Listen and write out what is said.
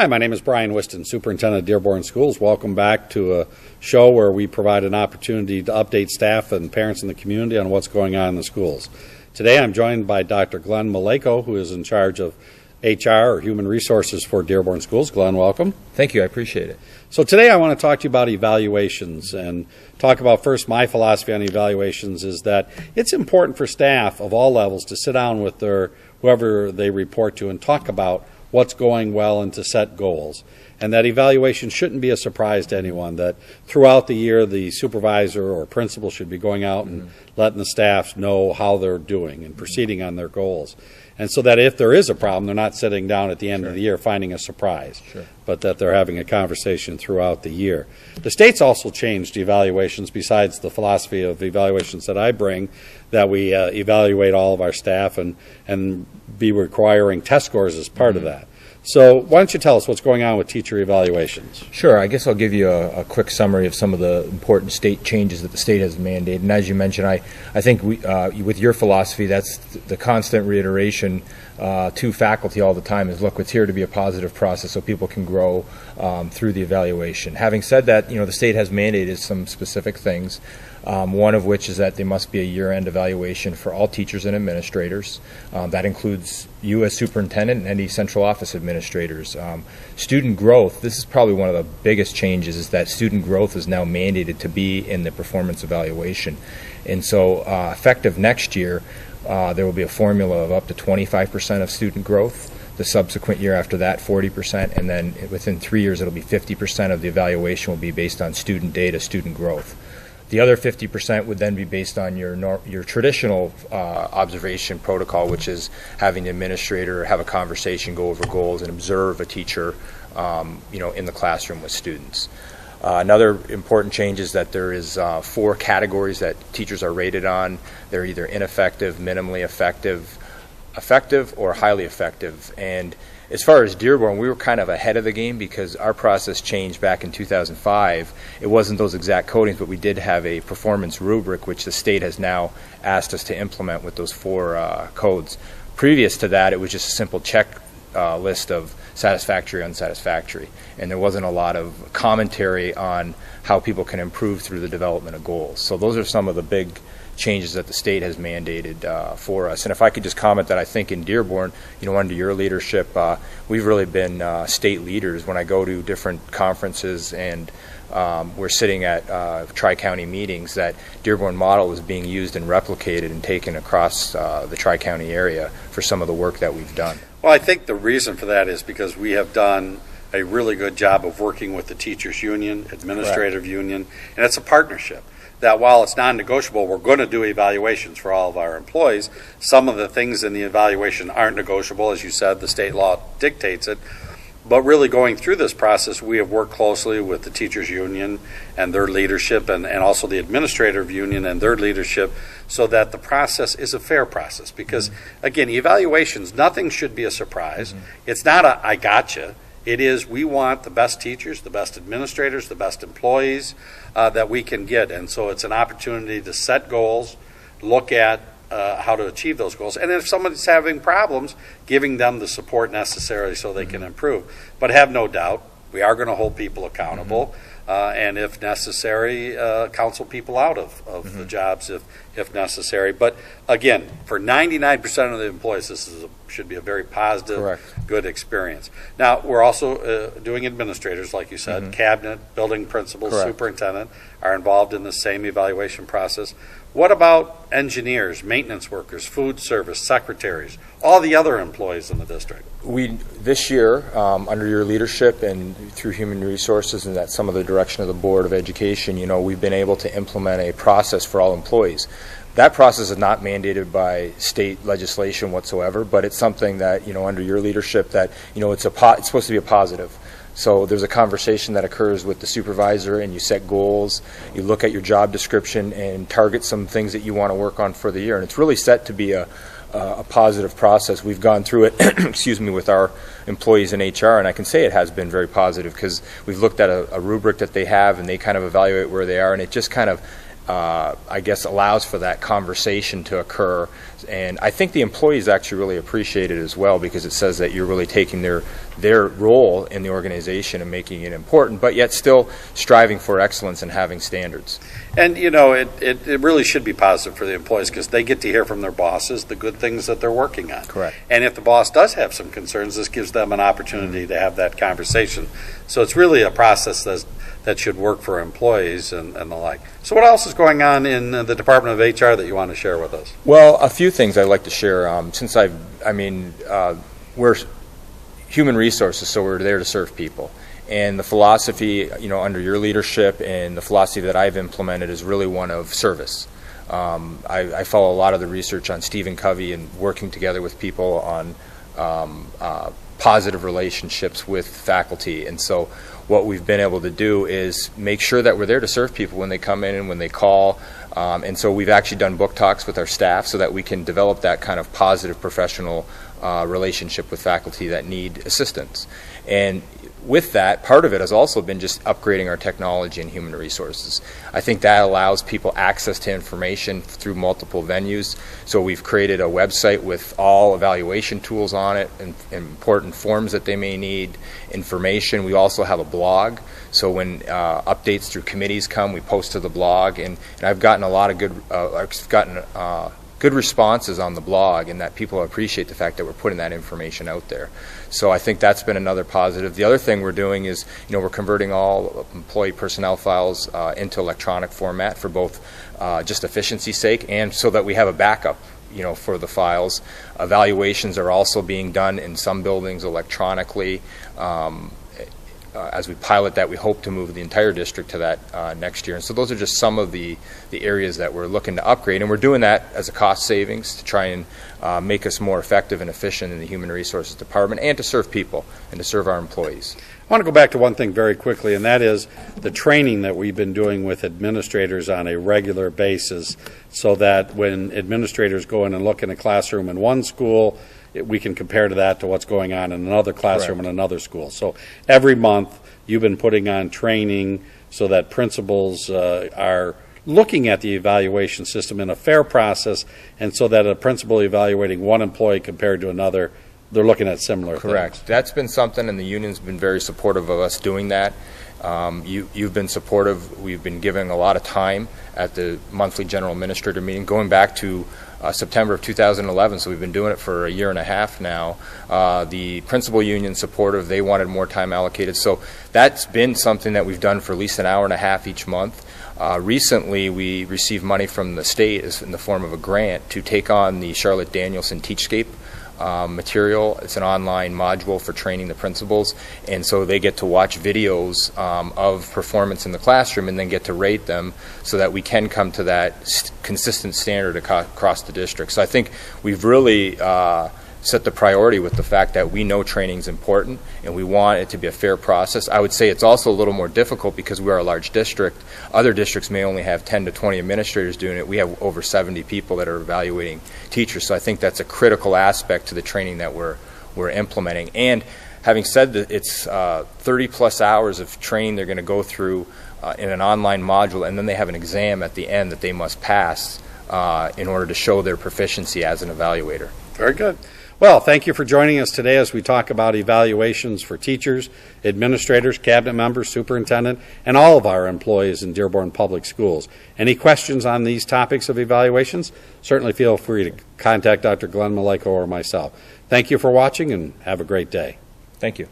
Hi, my name is Brian Whiston, Superintendent of Dearborn Schools. Welcome back to a show where we provide an opportunity to update staff and parents in the community on what's going on in the schools. Today I'm joined by Dr. Glenn Maleyko, who is in charge of HR, or Human Resources, for Dearborn Schools. Glenn, welcome. Thank you. I appreciate it. So today I want to talk to you about evaluations and talk about first my philosophy on evaluations is that it's important for staff of all levels to sit down with whoever they report to and talk about what's going well and to set goals. And that evaluation shouldn't be a surprise to anyone, that throughout the year the supervisor or principal should be going out and letting the staff know how they're doing and proceeding on their goals. And so that if there is a problem, they're not sitting down at the end of the year finding a surprise, but that they're having a conversation throughout the year. The state's also changed evaluations besides the philosophy of evaluations that I bring, that we evaluate all of our staff and be requiring test scores as part of that. So why don't you tell us what's going on with teacher evaluations? Sure. I guess I'll give you a quick summary of some of the important state changes that the state has mandated. And as you mentioned, I think with your philosophy, that's the constant reiteration to faculty all the time is, look, it's here to be a positive process so people can grow through the evaluation. Having said that, the state has mandated some specific things. One of which is that there must be a year-end evaluation for all teachers and administrators. That includes you as superintendent and any central office administrators. Student growth, this is probably one of the biggest changes, is that student growth is now mandated to be in the performance evaluation. And so effective next year, there will be a formula of up to 25% of student growth. The subsequent year after that, 40%, and then within 3 years, it'll be 50% of the evaluation will be based on student data, student growth. The other 50% would then be based on your traditional observation protocol, which is having the administrator have a conversation, go over goals, and observe a teacher, in the classroom with students. Another important change is that there is 4 categories that teachers are rated on. They're either ineffective, minimally effective, effective, or highly effective. And as far as Dearborn, we were kind of ahead of the game because our process changed back in 2005. It wasn't those exact codings, but we did have a performance rubric, which the state has now asked us to implement with those 4 codes. Previous to that, it was just a simple check list of satisfactory, unsatisfactory, and there wasn't a lot of commentary on how people can improve through the development of goals. So those are some of the big changes that the state has mandated for us. And if I could just comment that I think in Dearborn, under your leadership, we've really been state leaders. When I go to different conferences and we're sitting at tri-county meetings, that Dearborn model is being used and replicated and taken across the tri-county area for some of the work that we've done. Well, I think the reason for that is because we have done a really good job of working with the teachers union, administrative union, and it's a partnership. That while it's non-negotiable, we're going to do evaluations for all of our employees. Some of the things in the evaluation aren't negotiable. As you said, the state law dictates it. But really going through this process, we have worked closely with the teachers union and their leadership and also the administrative union and their leadership so that the process is a fair process. Because, again, evaluations, nothing should be a surprise. It's not a I gotcha. It is, we want the best teachers, the best administrators, the best employees that we can get. And so it's an opportunity to set goals, look at how to achieve those goals. And if somebody's having problems, giving them the support necessary so they can improve. But have no doubt, we are going to hold people accountable. And if necessary, counsel people out of the jobs if necessary. But again, for 99% of the employees, this should be a very positive, good experience. Now, we're also doing administrators, like you said, cabinet, building principals, superintendent are involved in the same evaluation process. What about engineers, maintenance workers, food service, secretaries, all the other employees in the district? This year, under your leadership and through Human Resources and some of the direction of the Board of Education, we've been able to implement a process for all employees. That process is not mandated by state legislation whatsoever, but it's something that, under your leadership that, it's supposed to be a positive. So there's a conversation that occurs with the supervisor and you set goals, you look at your job description and target some things that you want to work on for the year. And it's really set to be a positive process. We've gone through it, with our employees in HR, and I can say it has been very positive because we've looked at a rubric that they have and they kind of evaluate where they are, and it just kind of I guess, allows for that conversation to occur. And I think the employees actually really appreciate it as well, because it says that you're really taking their role in the organization and making it important, but yet still striving for excellence and having standards. And, you know, it really should be positive for the employees, because they get to hear from their bosses the good things that they're working on. Correct. And if the boss does have some concerns, this gives them an opportunity to have that conversation. So it's really a process that should work for employees and the like. So what else is going on in the Department of HR that you want to share with us? Well, a few things I'd like to share. Since we're human resources, so we're there to serve people. And the philosophy, you know, under your leadership and the philosophy that I've implemented is really one of service. I follow a lot of the research on Stephen Covey and working together with people on positive relationships with faculty. And so what we've been able to do is make sure that we're there to serve people when they come in and when they call. And so we've actually done book talks with our staff so that we can develop that kind of positive professional relationship with faculty that need assistance. And with that, part of it has also been just upgrading our technology and human resources. I think that allows people access to information through multiple venues. So we've created a website with all evaluation tools on it and important forms that they may need, information. We also have a blog. So when updates through committees come, we post to the blog. And I've gotten a lot of good responses on the blog, and that people appreciate the fact that we're putting that information out there. So I think that's been another positive. The other thing we're doing is, you know, we're converting all employee personnel files into electronic format for both just efficiency's sake and so that we have a backup, you know, for the files. Evaluations are also being done in some buildings electronically. As we pilot that, we hope to move the entire district to that next year. And so those are just some of the areas that we're looking to upgrade. And we're doing that as a cost savings to try and make us more effective and efficient in the Human Resources Department and to serve people and to serve our employees. I want to go back to one thing very quickly, and that is the training that we've been doing with administrators on a regular basis, so that when administrators go in and look in a classroom in one school, we can compare to that to what's going on in another classroom in another school. So every month you've been putting on training so that principals are looking at the evaluation system in a fair process, and so that a principal evaluating one employee compared to another, they're looking at similar Correct. things. That's been something, and the union's been very supportive of us doing that. You've been supportive. We've been giving a lot of time at the monthly general administrator meeting, going back to September of 2011, so we've been doing it for a year and a half now. The principal union supportive, they wanted more time allocated, so that's been something that we've done for at least an hour and a half each month. Recently, we received money from the state in the form of a grant to take on the Charlotte Danielson Teachscape material. It's an online module for training the principals, and so they get to watch videos of performance in the classroom and then get to rate them so that we can come to that consistent standard across the district. So I think we've really set the priority with the fact that we know training is important and we want it to be a fair process. I would say it's also a little more difficult because we are a large district. Other districts may only have 10 to 20 administrators doing it. We have over 70 people that are evaluating teachers, so I think that's a critical aspect to the training that we're implementing. And having said that, it's 30 plus hours of training they're going to go through in an online module, and then they have an exam at the end that they must pass in order to show their proficiency as an evaluator. Very good. Well, thank you for joining us today as we talk about evaluations for teachers, administrators, cabinet members, superintendent, and all of our employees in Dearborn Public Schools. Any questions on these topics of evaluations? Certainly feel free to contact Dr. Glenn Maleyko or myself. Thank you for watching, and have a great day. Thank you.